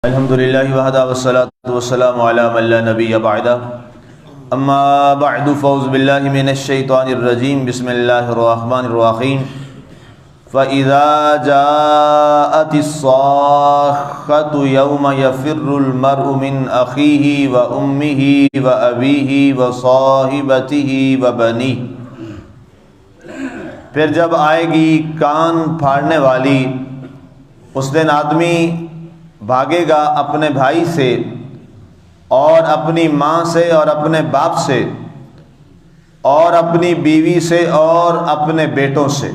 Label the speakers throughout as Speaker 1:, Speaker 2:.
Speaker 1: الحمد للہ وحدہ والصلاة والسلام علی من لا نبی بعدہ اما بعد فاعوذ باللہ من الشیطان الرجیم بسم اللہ الرحمن الرحیم فَإِذَا جَاءَتِ الصَّاخَّةُ يَوْمَ يَفِرُّ الْمَرْءُ مِنْ أَخِيهِ وَأُمِّهِ وَأَبِيهِ وَصَاحِبَتِهِ وَبَنِيهِ، پھر جب آئے گی کان پھاڑنے والی، اس دن آدمی بھاگے گا اپنے بھائی سے اور اپنی ماں سے اور اپنے باپ سے اور اپنی بیوی سے اور اپنے بیٹوں سے۔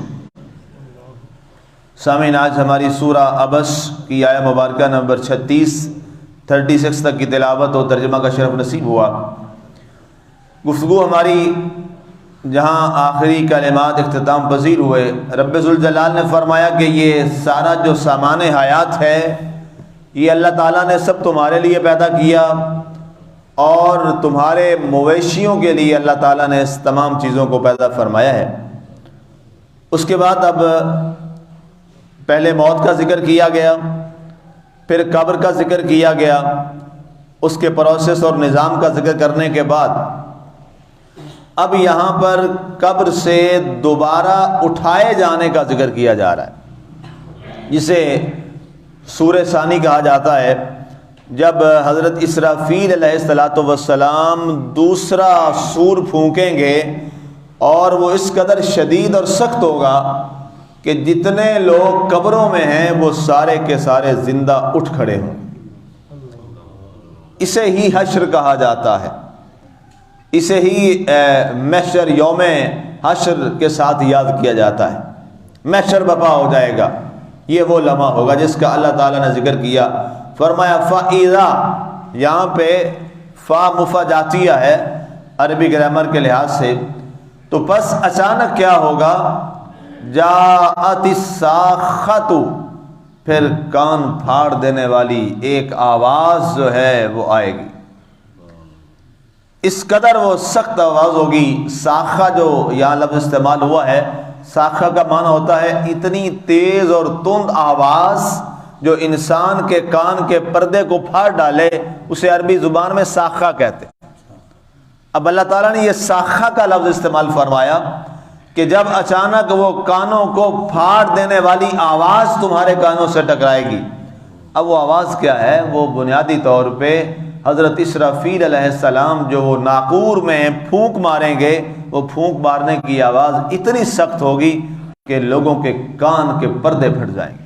Speaker 1: سامعین، آج ہماری سورہ عبس کی آیہ مبارکہ نمبر 36 تک کی تلاوت و ترجمہ کا شرف نصیب ہوا۔ گفتگو ہماری جہاں آخری کلمات اختتام پذیر ہوئے، رب ذوالجلال نے فرمایا کہ یہ سارا جو سامان حیات ہے یہ اللہ تعالیٰ نے سب تمہارے لیے پیدا کیا، اور تمہارے مویشیوں کے لیے اللہ تعالیٰ نے اس تمام چیزوں کو پیدا فرمایا ہے۔ اس کے بعد اب پہلے موت کا ذکر کیا گیا، پھر قبر کا ذکر کیا گیا، اس کے پروسیس اور نظام کا ذکر کرنے کے بعد اب یہاں پر قبر سے دوبارہ اٹھائے جانے کا ذکر کیا جا رہا ہے، جسے سورہ ثانی کہا جاتا ہے۔ جب حضرت اسرافیل علیہ السلام دوسرا سور پھونکیں گے اور وہ اس قدر شدید اور سخت ہوگا کہ جتنے لوگ قبروں میں ہیں وہ سارے کے سارے زندہ اٹھ کھڑے ہوں۔ اسے ہی حشر کہا جاتا ہے، اسے ہی محشر، یوم حشر کے ساتھ یاد کیا جاتا ہے۔ محشر برپا ہو جائے گا، یہ وہ لمحہ ہوگا جس کا اللہ تعالیٰ نے ذکر کیا۔ فرمایا فَإِذَا، یہاں پہ فا مفاجاتیہ ہے عربی گرامر کے لحاظ سے، تو پس اچانک کیا ہوگا؟ جاءت الصاخۃ، پھر کان پھاڑ دینے والی ایک آواز جو ہے وہ آئے گی۔ اس قدر وہ سخت آواز ہوگی۔ ساخہ جو یہاں لفظ استعمال ہوا ہے، ساخہ کا معنی ہوتا ہے اتنی تیز اور تند آواز جو انسان کے کان کے پردے کو پھاڑ ڈالے، اسے عربی زبان میں ساخہ کہتے ہیں۔ اب اللہ تعالیٰ نے یہ ساخہ کا لفظ استعمال فرمایا کہ جب اچانک وہ کانوں کو پھاڑ دینے والی آواز تمہارے کانوں سے ٹکرائے گی۔ اب وہ آواز کیا ہے؟ وہ بنیادی طور پہ حضرت اسرافیل علیہ السلام جو وہ ناقور میں پھونک ماریں گے، وہ پھونک مارنے کی آواز اتنی سخت ہوگی کہ لوگوں کے کان کے پردے پھٹ جائیں گے۔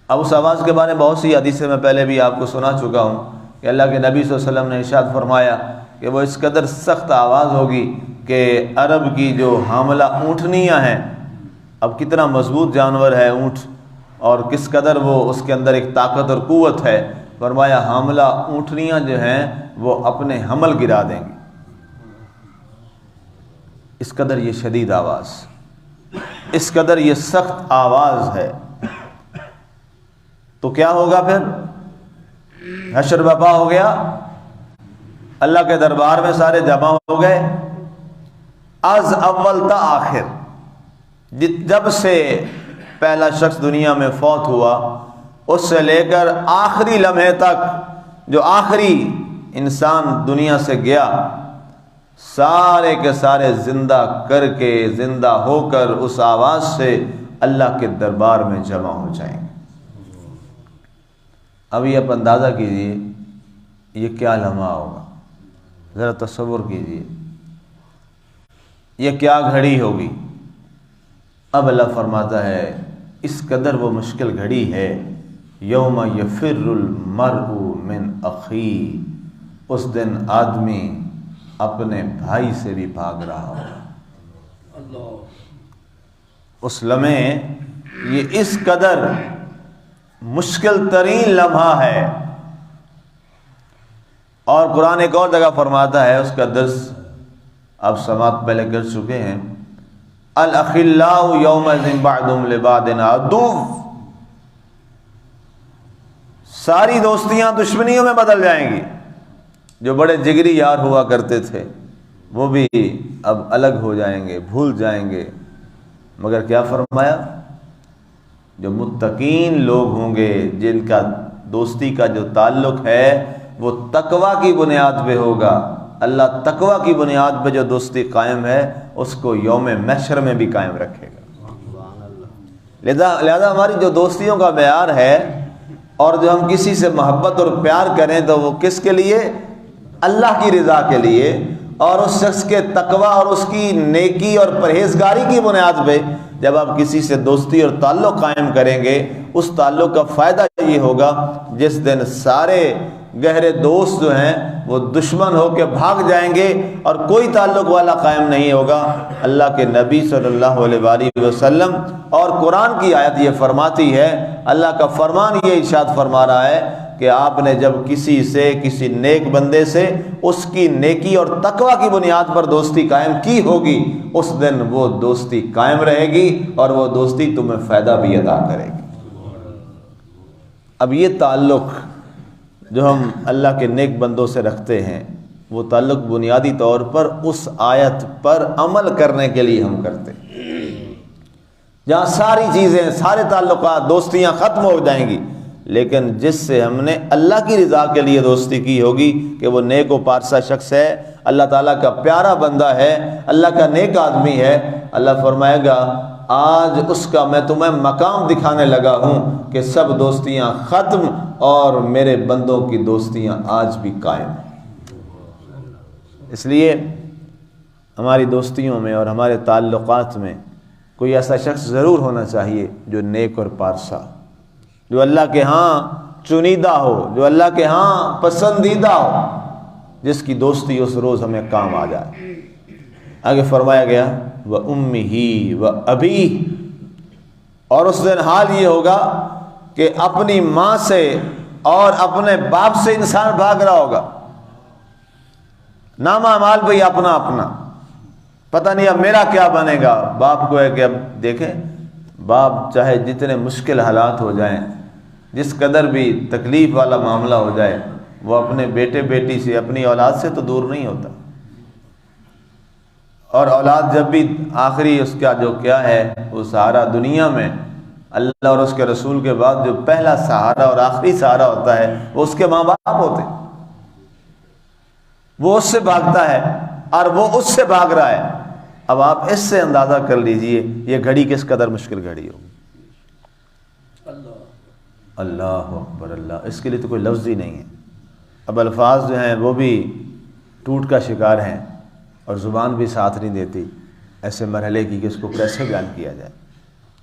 Speaker 1: اب اس آواز کے بارے میں بہت سی حدیثیں میں پہلے بھی آپ کو سنا چکا ہوں کہ اللہ کے نبی صلی اللہ علیہ وسلم نے ارشاد فرمایا کہ وہ اس قدر سخت آواز ہوگی کہ عرب کی جو حاملہ اونٹنیاں ہیں، اب کتنا مضبوط جانور ہے اونٹ، اور کس قدر وہ اس کے اندر ایک طاقت اور قوت ہے، فرمایا حاملہ اونٹنیاں جو ہیں وہ اپنے حمل گرا دیں گی، اس قدر یہ شدید آواز، اس قدر یہ سخت آواز ہے۔ تو کیا ہوگا پھر؟ حشر برپا ہو گیا، اللہ کے دربار میں سارے جمع ہو گئے، از اول تا آخر، جب سے پہلا شخص دنیا میں فوت ہوا اس سے لے کر آخری لمحے تک جو آخری انسان دنیا سے گیا، سارے کے سارے زندہ کر کے، زندہ ہو کر اس آواز سے اللہ کے دربار میں جمع ہو جائیں گے۔ اب یہ آپ اندازہ کیجئے یہ کیا لمحہ ہوگا، ذرا تصور کیجئے یہ کیا گھڑی ہوگی۔ اب اللہ فرماتا ہے اس قدر وہ مشکل گھڑی ہے، یوم یفر المرء من اخیہ، اس دن آدمی اپنے بھائی سے بھی بھاگ رہا ہوگا۔ اس لمحے یہ اس قدر مشکل ترین لمحہ ہے، اور قرآن ایک اور جگہ فرماتا ہے، اس کا درس آپ سماعت پہلے کر چکے ہیں، الاخلاء یومئذ بعضهم لبعض عدو، ساری دوستیاں دشمنیوں میں بدل جائیں گی۔ جو بڑے جگری یار ہوا کرتے تھے وہ بھی اب الگ ہو جائیں گے، بھول جائیں گے، مگر کیا فرمایا؟ جو متقین لوگ ہوں گے، جن کا دوستی کا جو تعلق ہے وہ تقوی کی بنیاد پہ ہوگا، اللہ تقوی کی بنیاد پہ جو دوستی قائم ہے اس کو یوم محشر میں بھی قائم رکھے گا۔ لہذا ہماری جو دوستیوں کا معیار ہے، اور جو ہم کسی سے محبت اور پیار کریں تو وہ کس کے لیے؟ اللہ کی رضا کے لیے، اور اس شخص کے تقوی اور اس کی نیکی اور پرہیزگاری کی بنیاد پہ جب آپ کسی سے دوستی اور تعلق قائم کریں گے، اس تعلق کا فائدہ یہ ہوگا جس دن سارے گہرے دوست جو ہیں وہ دشمن ہو کے بھاگ جائیں گے اور کوئی تعلق والا قائم نہیں ہوگا۔ اللہ کے نبی صلی اللہ علیہ وآلہ وسلم اور قرآن کی آیت یہ فرماتی ہے، اللہ کا فرمان یہ ارشاد فرما رہا ہے کہ آپ نے جب کسی نیک بندے سے اس کی نیکی اور تقوی کی بنیاد پر دوستی قائم کی ہوگی، اس دن وہ دوستی قائم رہے گی اور وہ دوستی تمہیں فائدہ بھی عطا کرے گی۔ اب یہ تعلق جو ہم اللہ کے نیک بندوں سے رکھتے ہیں، وہ تعلق بنیادی طور پر اس آیت پر عمل کرنے کے لیے ہم کرتے ہیں، جہاں ساری چیزیں، سارے تعلقات، دوستیاں ختم ہو جائیں گی، لیکن جس سے ہم نے اللہ کی رضا کے لیے دوستی کی ہوگی کہ وہ نیک و پارسا شخص ہے، اللہ تعالیٰ کا پیارا بندہ ہے، اللہ کا نیک آدمی ہے، اللہ فرمائے گا آج اس کا میں تمہیں مقام دکھانے لگا ہوں کہ سب دوستیاں ختم اور میرے بندوں کی دوستیاں آج بھی قائم ہیں۔ اس لیے ہماری دوستیوں میں اور ہمارے تعلقات میں کوئی ایسا شخص ضرور ہونا چاہیے جو نیک اور پارسا، جو اللہ کے ہاں چنیدہ ہو، جو اللہ کے ہاں پسندیدہ ہو، جس کی دوستی اس روز ہمیں کام آ جائے۔ آگے فرمایا گیا وَأُمِّهِ وَأَبِيهِ، اور اس دن حال یہ ہوگا کہ اپنی ماں سے اور اپنے باپ سے انسان بھاگ رہا ہوگا، نامہ مال بھئی اپنا اپنا، پتہ نہیں اب میرا کیا بنے گا۔ باپ کو ہے کہ اب دیکھیں، باپ چاہے جتنے مشکل حالات ہو جائیں، جس قدر بھی تکلیف والا معاملہ ہو جائے، وہ اپنے بیٹے بیٹی سے، اپنی اولاد سے تو دور نہیں ہوتا، اور اولاد جب بھی آخری اس کا جو کیا ہے وہ سہارا دنیا میں اللہ اور اس کے رسول کے بعد جو پہلا سہارا اور آخری سہارا ہوتا ہے وہ اس کے ماں باپ ہوتے ہیں۔ وہ اس سے بھاگتا ہے اور وہ اس سے بھاگ رہا ہے۔ اب آپ اس سے اندازہ کر لیجئے یہ گھڑی کس قدر مشکل گھڑی ہوگی۔ اللہ اکبر، اللہ، اس کے لیے تو کوئی لفظ ہی نہیں ہے۔ اب الفاظ جو ہیں وہ بھی ٹوٹ کا شکار ہیں اور زبان بھی ساتھ نہیں دیتی ایسے مرحلے کی کہ اس کو کیسے بیان کیا جائے،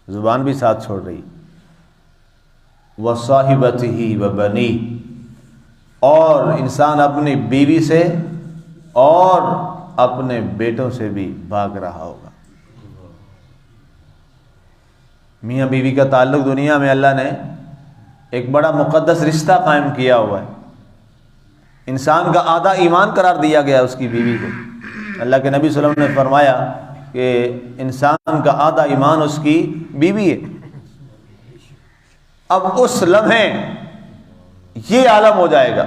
Speaker 1: زبان بھی ساتھ چھوڑ رہی۔ وَصَاحِبَتِهِ وَبَنِيهِ، اور انسان اپنی بیوی سے اور اپنے بیٹوں سے بھی بھاگ رہا ہوگا۔ میاں بیوی کا تعلق دنیا میں اللہ نے ایک بڑا مقدس رشتہ قائم کیا ہوا ہے، انسان کا آدھا ایمان قرار دیا گیا اس کی بیوی کو۔ اللہ کے نبی صلی اللہ علیہ وسلم نے فرمایا کہ انسان کا آدھا ایمان اس کی بیوی ہے۔ اب اس لمحے یہ عالم ہو جائے گا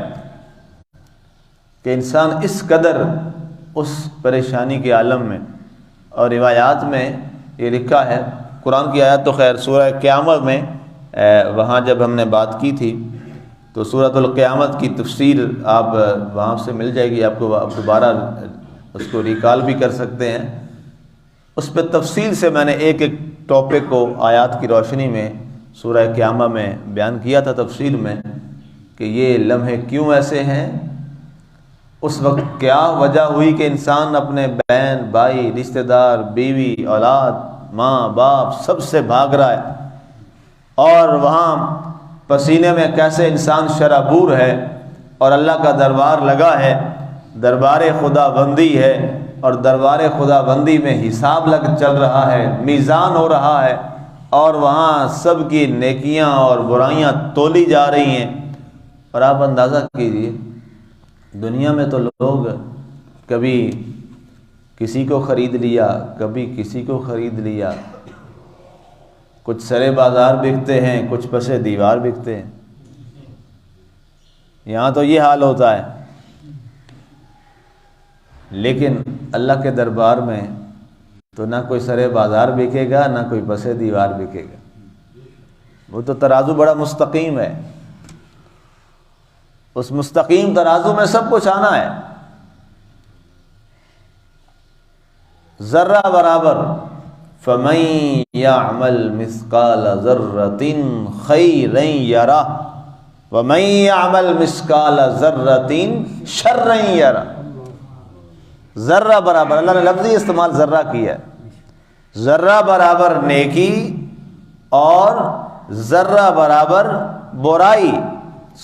Speaker 1: کہ انسان اس قدر اس پریشانی کے عالم میں، اور روایات میں یہ لکھا ہے، قرآن کی آیات تو خیر سورہ قیامت میں وہاں جب ہم نے بات کی تھی تو سورۃ القیامت کی تفسیر آپ وہاں سے مل جائے گی آپ کو، آپ دوبارہ اس کو ریکال بھی کر سکتے ہیں۔ اس پہ تفصیل سے میں نے ایک ایک ٹاپک کو آیات کی روشنی میں سورہ قیامہ میں بیان کیا تھا تفصیل میں کہ یہ لمحے کیوں ایسے ہیں، اس وقت کیا وجہ ہوئی کہ انسان اپنے بہن بھائی رشتہ دار بیوی اولاد ماں باپ سب سے بھاگ رہا ہے، اور وہاں پسینے میں کیسے انسان شرابور ہے اور اللہ کا دربار لگا ہے، دربار خدا بندی ہے، اور دربار خدا بندی میں حساب چل رہا ہے، میزان ہو رہا ہے، اور وہاں سب کی نیکیاں اور برائیاں تولی جا رہی ہیں۔ اور آپ اندازہ کیجیے دنیا میں تو لوگ کبھی کسی کو خرید لیا، کبھی کسی کو خرید لیا، کچھ سرے بازار بکتے ہیں، کچھ پسے دیوار بکتے ہیں۔ یہاں تو یہ حال ہوتا ہے، لیکن اللہ کے دربار میں تو نہ کوئی سرے بازار بکے گا، نہ کوئی پسے دیوار بکے گا۔ وہ تو ترازو بڑا مستقیم ہے، اس مستقیم ترازو میں سب کچھ آنا ہے. ذرہ برابر فَمَن يَعْمَلْ مِثْقَالَ ذَرَّةٍ خَيْرًا يَرَهُ وَمَن يَعْمَلْ مِثْقَالَ ذَرَّةٍ شَرًّا يَرَهُ. ذرہ برابر، اللہ نے لفظی استعمال ذرہ کیا ہے. ذرہ برابر نیکی اور ذرہ برابر برائی،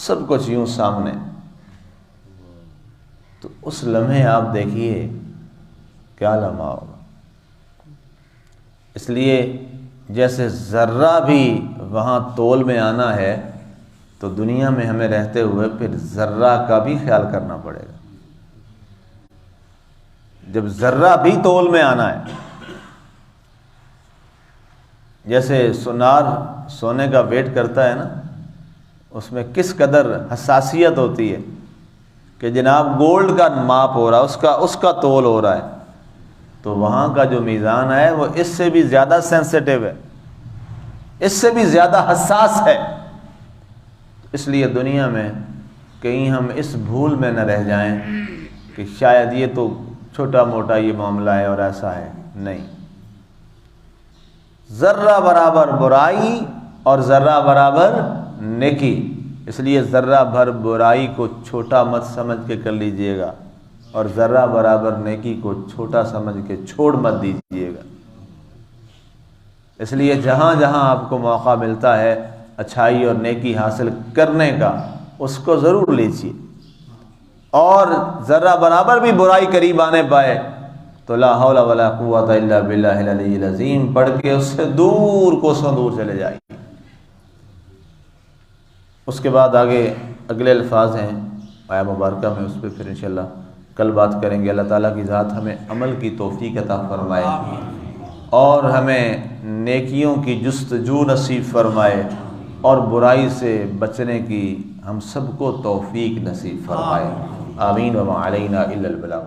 Speaker 1: سب کچھ یوں سامنے. تو اس لمحے آپ دیکھیے کیا لمحہ ہوگا. اس لیے جیسے ذرہ بھی وہاں تول میں آنا ہے تو دنیا میں ہمیں رہتے ہوئے پھر ذرہ کا بھی خیال کرنا پڑے گا. جب ذرہ بھی تول میں آنا ہے، جیسے سونار سونے کا ویٹ کرتا ہے نا، اس میں کس قدر حساسیت ہوتی ہے کہ جناب گولڈ کا ماپ ہو رہا ہے، اس کا تول ہو رہا ہے، تو وہاں کا جو میزان ہے وہ اس سے بھی زیادہ سینسیٹیو ہے، اس سے بھی زیادہ حساس ہے. اس لیے دنیا میں کہیں ہم اس بھول میں نہ رہ جائیں کہ شاید یہ تو چھوٹا موٹا یہ معاملہ ہے اور ایسا ہے. نہیں، ذرہ برابر برائی اور ذرہ برابر نیکی. اس لیے ذرہ بھر برائی کو چھوٹا مت سمجھ کے کر لیجئے گا اور ذرہ برابر نیکی کو چھوٹا سمجھ کے چھوڑ مت دیجئے گا. اس لیے جہاں جہاں آپ کو موقع ملتا ہے اچھائی اور نیکی حاصل کرنے کا، اس کو ضرور لیجیے. اور ذرہ برابر بھی برائی قریب آنے پائے تو لا حول ولا قوت الا باللہ العلی العظیم پڑھ کے اس سے دور کوسوں دور چلے جائیے. اس کے بعد آگے اگلے الفاظ ہیں آیہ مبارکہ میں، اس پہ پھر انشاءاللہ کل بات کریں گے. اللہ تعالیٰ کی ذات ہمیں عمل کی توفیق عطا فرمائے اور ہمیں نیکیوں کی جستجو نصیب فرمائے اور برائی سے بچنے کی ہم سب کو توفیق نصیب فرمائے. آمین. وما علینا الا البلاغ.